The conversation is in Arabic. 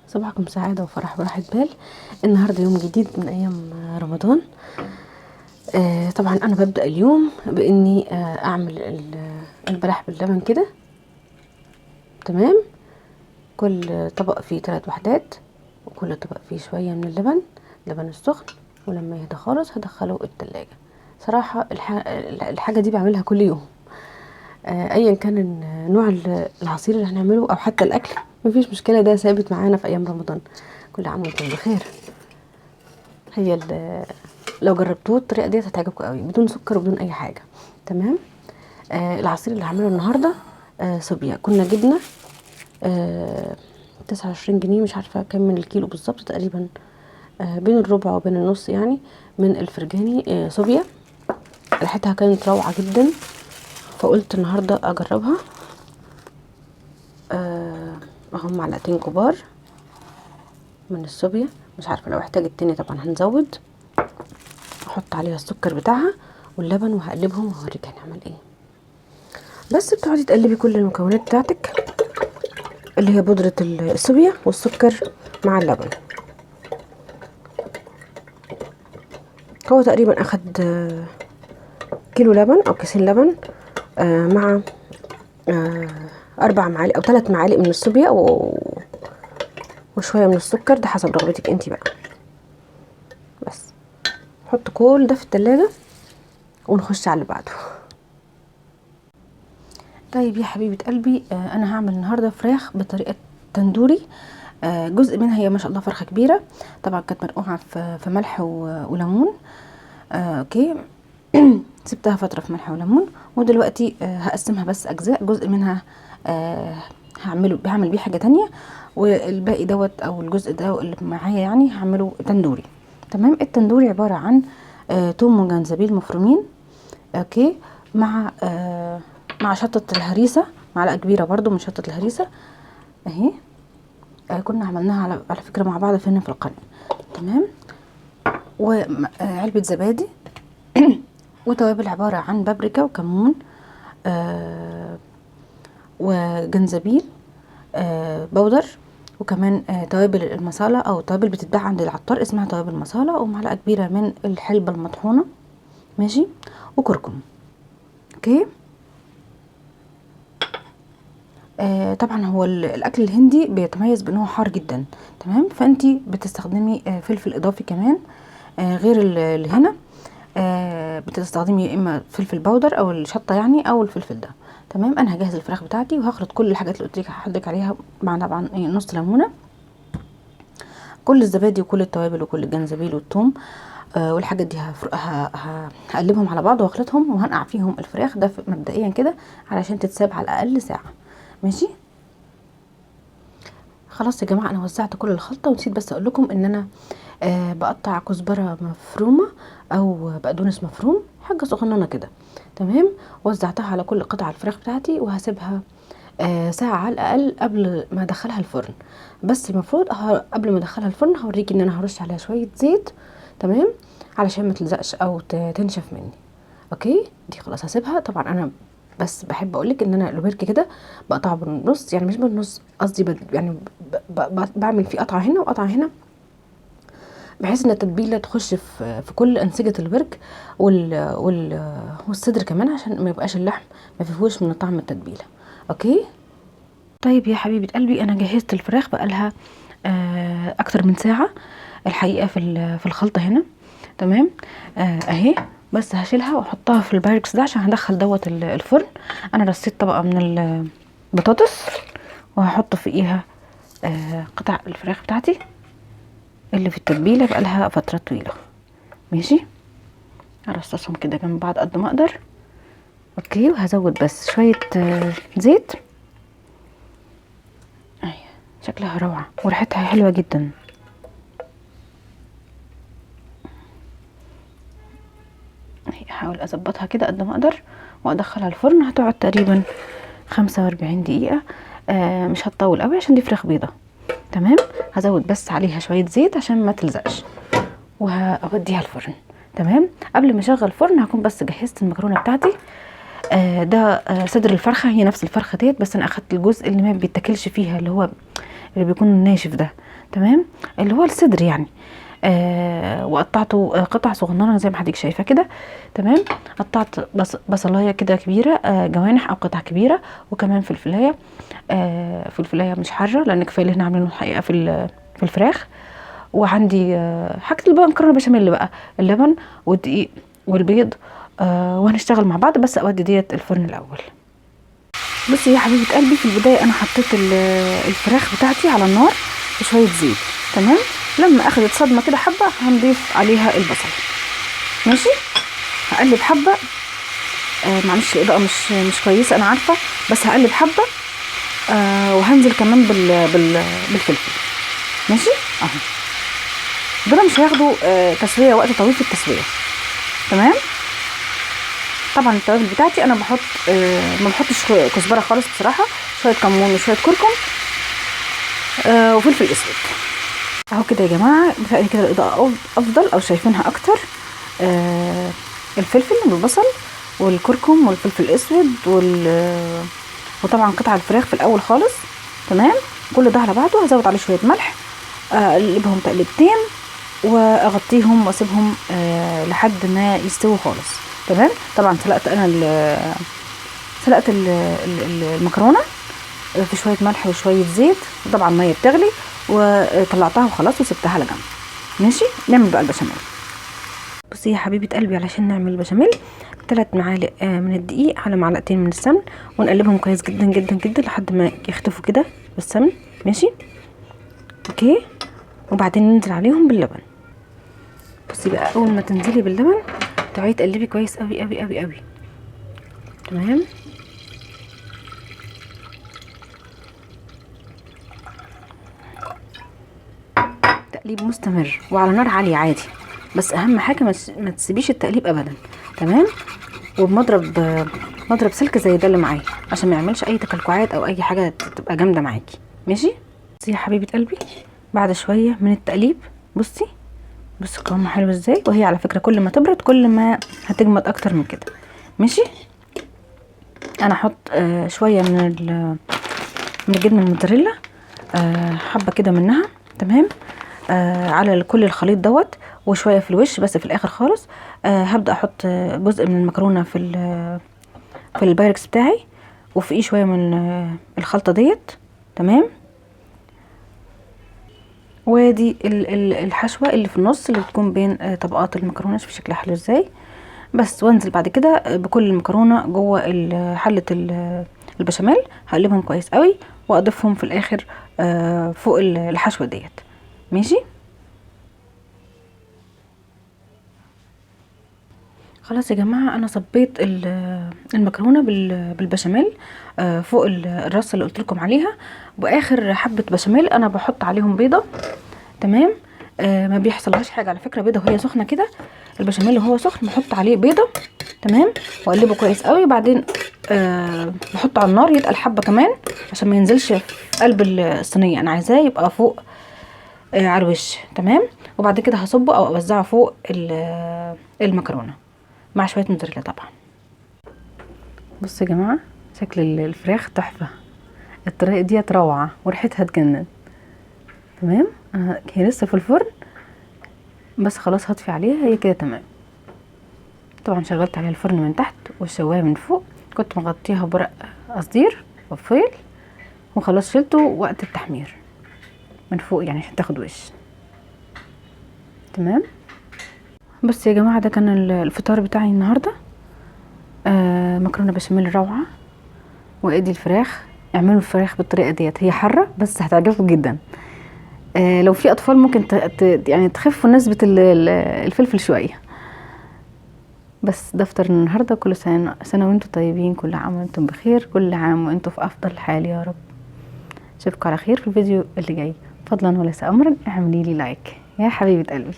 صباحكم سعادة وفرح وراحة بال. النهاردة يوم جديد من أيام رمضان. طبعا أنا ببدأ اليوم بإني أعمل البلح باللبن كده. تمام. كل طبق فيه 3 وحدات، وكل طبق فيه شوية من اللبن السخن، ولما يهدى خالص هدخله التلاجة. صراحة الحاجة دي بعملها كل يوم، ايا كان نوع العصير اللي هنعمله او حتى الاكل، مفيش مشكله، ده ثابت معانا في ايام رمضان. كل عام وانتم بخير. هي لو جربتوه الطريقه دي هتعجبكم قوي، بدون سكر وبدون اي حاجه. تمام. العصير اللي هعمله النهارده صوبيا. كنا جبنا 29 جنيه، مش عارفه كام من الكيلو بالظبط، تقريبا بين الربع وبين النص يعني، من الفرجاني صوبيا. ريحتها كانت روعه جدا، فقلت النهارده اجربها. اهم 2 معلقة كبار من الصوبيا. مش عارفه لو احتاجت تاني طبعا هنزود. احط عليها السكر بتاعها واللبن وهقلبهم وهوريك هنعمل ايه. بس بتقعدي تقلبي كل المكونات بتاعتك اللي هي بودره الصوبيا والسكر مع اللبن. هو تقريبا اخد كيلو لبن او كيسين لبن، مع 4 معالق او 3 معالق من الصوبيا وشويه من السكر، ده حسب رغبتك انتي بقى. بس نحط كل ده في التلاجة ونخش على اللي بعده. طيب يا حبيبه قلبي، انا هعمل النهارده فراخ بطريقه تندوري. جزء منها هي ما شاء الله فرخه كبيره، طبعا كانت منقوعه في ملح وليمون. اوكي. سبتها فتره في ملح وليمون، ودلوقتي هقسمها بس اجزاء. جزء منها بعمل بيه حاجه تانية، والباقي دوت او الجزء ده اللي معايا يعني هعمله تندوري. تمام. التندوري عباره عن توم وجنزبيل مفرومين، اوكي، مع شطة الهريسة، معلقة كبيرة برضو من شطة الهريسة اهي. كنا عملناها على فكرة مع بعض هنا في القناة. تمام. وعلبة زبادي وتوابل عبارة عن بابريكا وكمون وجنزبيل بودر، وكمان توابل المصالة او توابل بتتباع عند العطار اسمها توابل مصالة، ومعلقة كبيرة من الحلبة المطحونة، ماشي، وكركم. اوكي. طبعا هو الاكل الهندي بيتميز بانه حار جدا. تمام. فانتي بتستخدمي فلفل اضافي كمان، غير اللي هنا. بتستخدمي يا اما فلفل باودر او الشطه يعني، او الفلفل ده. تمام. انا هجهز الفراخ بتاعتي وهخلط كل الحاجات اللي قلت لك هحطك عليها، مع طبعا نص ليمونه، كل الزبادي وكل التوابل وكل الجنزبيل والثوم والحاجات دي هقلبهم على بعض واخلطهم وهنقع فيهم الفراخ ده مبدئيا كده علشان تتساب على الاقل ساعه. ماشي. خلاص يا جماعه، انا وزعت كل الخلطه، ونسيت بس اقول لكم ان انا بقطع كزبره مفرومه او بقدونس مفروم، حاجه صغننه كده. تمام. وزعتها على كل قطع الفراخ بتاعتي وهسيبها ساعه على الاقل قبل ما ادخلها الفرن. بس المفروض قبل ما ادخلها الفرن هوريكي ان انا هرش عليها شويه زيت. تمام. علشان ما تلزقش او تنشف مني. اوكي. دي خلاص هسيبها. طبعا انا بس بحب اقولك ان انا الورك كده بقطعه بالنص، يعني مش بالنص قصدي، يعني بعمل فيه قطعه هنا وقطعه هنا، بحيث ان التتبيله تخش في كل انسجه الورك والصدر كمان، عشان ما يبقاش اللحم ما فيهوش من طعم التتبيله. اوكي. طيب يا حبيبه قلبي، انا جهزت الفراخ بقالها اكتر من ساعه الحقيقه في الخلطه هنا. تمام. اهي. بس هشيلها واحطها في البايركس ده عشان هدخل دوت الفرن. انا رصيت طبقه من البطاطس وهحط فوقيها قطع الفراخ بتاعتي اللي في التتبيله بقالها فتره طويله. ماشي. هرصصهم كده جنب بعض قد ما اقدر. اوكي. وهزود بس شويه زيت اهي. شكلها روعه وريحتها حلوه جدا. احاول اظبطها كده قد ما اقدر وادخلها الفرن. هتقعد تقريبا 45 دقيقه. مش هتطول قوي عشان دي فراخ بيضه. تمام. هزود بس عليها شويه زيت عشان ما تلزقش وهوديها الفرن. تمام. قبل ما اشغل الفرن هكون بس جهزت المكرونه بتاعتي. ده صدر الفرخه، هي نفس الفرخه ديت، بس انا اخدت الجزء اللي ما بيتاكلش فيها، اللي هو اللي بيكون ناشف ده. تمام، اللي هو الصدر يعني. وقطعته قطع صغننه زي ما حضرتك شايفه كده. تمام، قطعت بصلايه كده كبيره، جوانح او قطع كبيره، وكمان فلفلايه. فلفلايه مش حاره لان كفايه اللي احنا عاملينه الحقيقه في الفراخ. وعندي حاجه المكرونه بشاميل بقى، اللبن والدقيق والبيض. وهنشتغل مع بعض، بس اودي ديت الفرن الاول. بصي يا حبيبه قلبي، في البدايه انا حطيت الفراخ بتاعتي على النار بشويه زيت. تمام، لما اخدت صدمه كده حبه هنضيف عليها البصل. ماشي، هقلب حبه. معلش الاضاءه مش كويسه انا عارفه، بس هقلب حبه. وهنزل كمان بالفلفل. ماشي اهو. دول مش هياخدوا تسويه وقت طويل في التسويه. تمام. طبعا التوابل بتاعتي انا بحط ما بحطش كزبره خالص بصراحه، شويه كمون وشويه كركم وفلفل اسود اهو كده يا جماعه. بتهيألي كده الاضاءه افضل او شايفينها اكتر. الفلفل والبصل والكركم والفلفل الاسود وطبعا قطع الفراخ في الاول خالص. تمام، كل ده على بعضه. هزود عليه شويه ملح، اقلبهم تقلبتين واغطيهم واسيبهم لحد ما يستووا خالص. تمام، طبعا سلقت المكرونه في شويه ملح وشويه زيت، وطبعا ميه بتغلي، وطلعتها وخلاص وسبتها على جنب. ماشي، نعمل بقى البشاميل. بصي يا حبيبه قلبي، علشان نعمل البشاميل 3 معالق من الدقيق على معلقتين من السمن، ونقلبهم كويس جدا جدا جدا لحد ما يختفوا كده بالسمن. ماشي اوكي، وبعدين ننزل عليهم باللبن. بصي بقى، اول ما تنزلي باللبن تقعدي تقلبي كويس قوي قوي قوي قوي. تمام، تقليب مستمر وعلى نار عاليه عادي، بس اهم حاجه ما تسيبيش التقليب ابدا. تمام، مضرب سلك زي ده اللي معايا عشان ما يعملش اي تكلكعات او اي حاجه تبقى جامده معاكي. ماشي. بصي يا حبيبه قلبي، بعد شويه من التقليب بصي قوامها حلو ازاي، وهي على فكره كل ما تبرد كل ما هتجمد اكتر من كده. ماشي، انا احط شويه من الجبنه الموتزاريلا، حبه كده منها. تمام، على كل الخليط دوت، وشويه في الوش بس في الاخر خالص. هبدا احط جزء من المكرونه في البايركس بتاعي، وفوقيه شويه من الخلطه ديت. تمام، وادي الحشوه اللي في النص اللي بتكون بين طبقات المكرونه. شوفي شكلها حلو ازاي. بس وانزل بعد كده بكل المكرونه جوه حله البشاميل، هقلبهم كويس قوي واضيفهم في الاخر فوق الحشوه ديت. ماشي، خلاص يا جماعه، انا صبيت المكرونه بالبشاميل فوق الرصه اللي قلت لكم عليها، واخر حبه بشاميل انا بحط عليهم بيضه. تمام، ما بيحصلهاش حاجه على فكره، بيضه وهي سخنه كده. البشاميل وهو سخن بحط عليه بيضه. تمام، واقلبه كويس قوي، بعدين بحطه على النار يتقل حبه كمان عشان ما ينزلش في قلب الصينيه، انا عايزاه يبقى فوق على الوش. تمام، وبعد كده هصبه او اوزعه فوق المكرونه مع شويه موتزاريلا طبعا. بصوا يا جماعه، شكل الفراخ تحفه، الطريقه ديت روعه وريحتها تجنن. تمام، هي لسه في الفرن بس خلاص هطفي عليها، هي كده تمام. طبعا شغلت عليها الفرن من تحت والشوايه من فوق، كنت مغطيها بورق قصدير وفويل، وخلاص شلته وقت التحمير من فوق يعني عشان تاخد وش. تمام، بس يا جماعه ده كان الفطار بتاعي النهارده. مكرونه بشاميل روعه، وادي الفراخ. اعملوا الفراخ بالطريقه ديت، هي حاره بس هتعجبكم جدا. لو في اطفال ممكن يعني تخفوا نسبه الفلفل شويه. بس ده فطار النهارده. كل سنه وانتم طيبين، كل عام وانتم بخير، كل عام وانتم في افضل حال يا رب. اشوفكم على خير في الفيديو اللي جاي. فضلا وليس امرا اعملي لي لايك يا حبيبه قلبي.